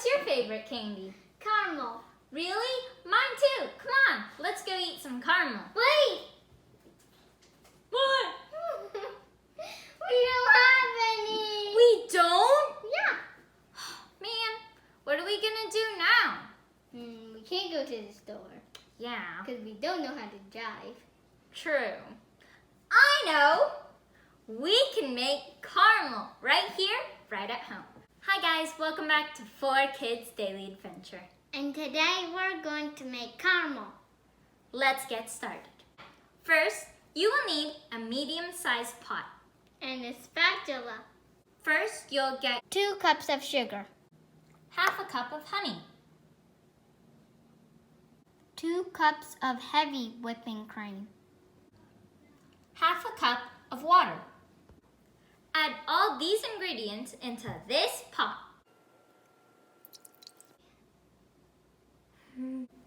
What's your favorite candy? Caramel. Really? Mine too. Come on, let's go eat some caramel. Wait! What? We don't have any. We don't? Yeah. Man, what are we gonna do now? We can't go to the store Yeah, because we don't know how to drive. true. I know! We can make caramel right here, right at home. Hi guys, welcome back to 4Kids Daily Adventure. And today we're going to make caramel. Let's get started. First, you will need a medium-sized pot. And a spatula. First, you'll get 2 cups of sugar. half a cup of honey, 2 cups of heavy whipping cream. half a cup of water. Add all these ingredients into this pot.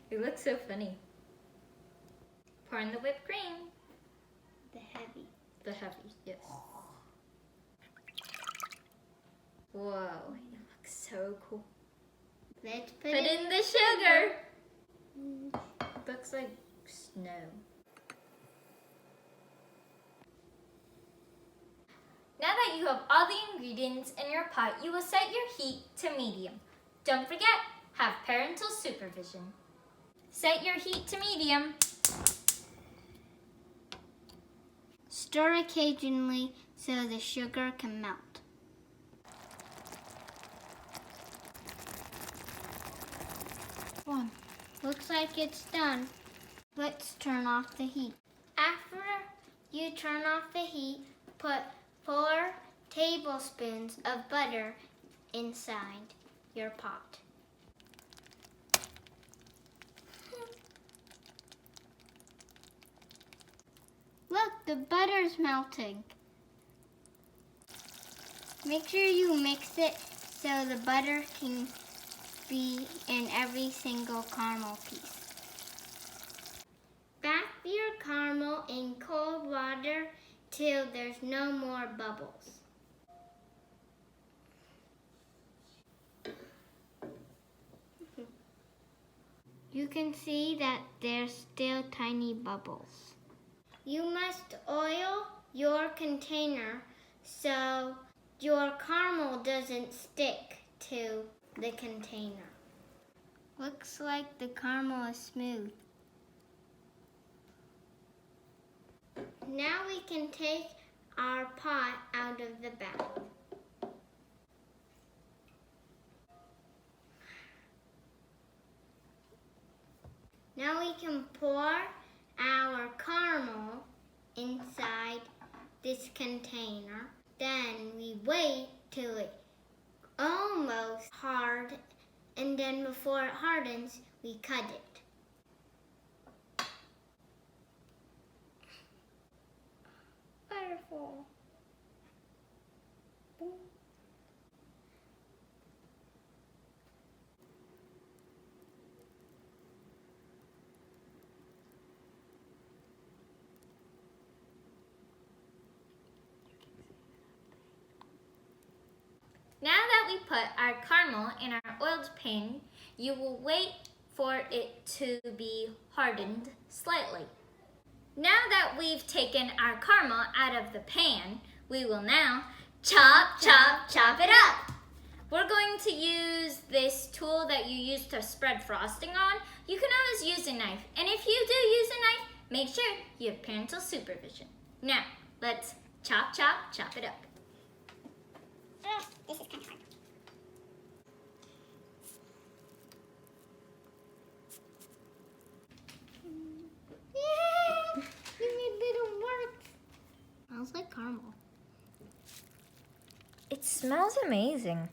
It looks so funny. Pour in the whipped cream. The heavy. The heavy, yes. Whoa, it looks so cool. Let's put Put in the sugar. Looks like snow. Now that you have all the ingredients in your pot, you will set your heat to medium. Don't forget, have parental supervision. Set your heat to medium. Stir occasionally so the sugar can melt. Looks like it's done. Let's turn off the heat. After you turn off the heat, put 4 tablespoons of butter inside your pot. Look, the butter's melting. Make sure you mix it so the butter can be in every single caramel piece. Bath your caramel in cold water till there's no more bubbles. You can see that there's still tiny bubbles. You must oil your container so your caramel doesn't stick to the container. Looks like the caramel is smooth. Now we can take our pot out of the bath. Now we can pour our caramel inside this container. Then we wait till it almost hard, and then before it hardens, we cut it. Wonderful. Now that we put our caramel in our oiled pan, you will wait for it to be hardened slightly. Now that we've taken our caramel out of the pan, we will now chop it up. We're going to use this tool that you use to spread frosting on. You can always use a knife, and if you do use a knife, make sure you have parental supervision. Now, let's chop it up. This is kind of hard. Yeah! You made little marks. Smells like caramel. It smells amazing.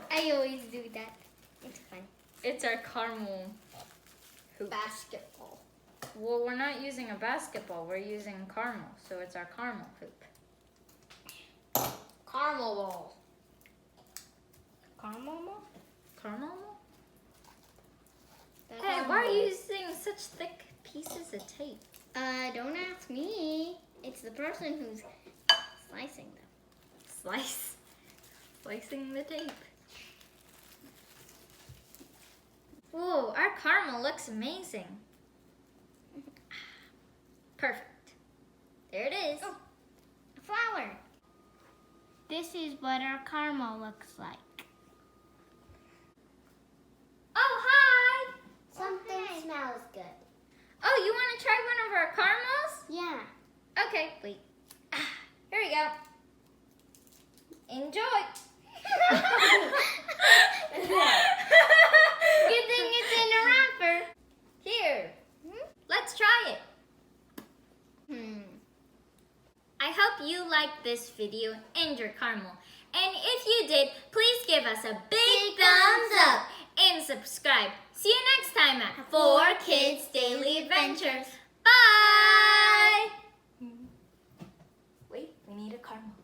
I I always do that. It's fun. It's our caramel hoop. Basketball. Well, we're not using a basketball. We're using caramel, so it's our caramel hoop. Caramel ball. Caramel ball? Caramel? That's Hey, caramel. why are you using such thick pieces of tape? Don't ask me. It's the person who's slicing them. Slicing the tape. Whoa, our caramel looks amazing. Perfect. There it is. Oh, a flower. This is what our caramel looks like. Oh, hi! Something smells good. Oh, you want to try one of our caramels? Yeah. Okay, wait. Here we go. Enjoy. Good thing it's in a wrapper. Here, let's try it. I hope you liked this video and your caramel. And if you did, please give us a big thumbs up and subscribe. See you next time at 4 Kids Daily Adventures. Bye! Wait, we need a caramel.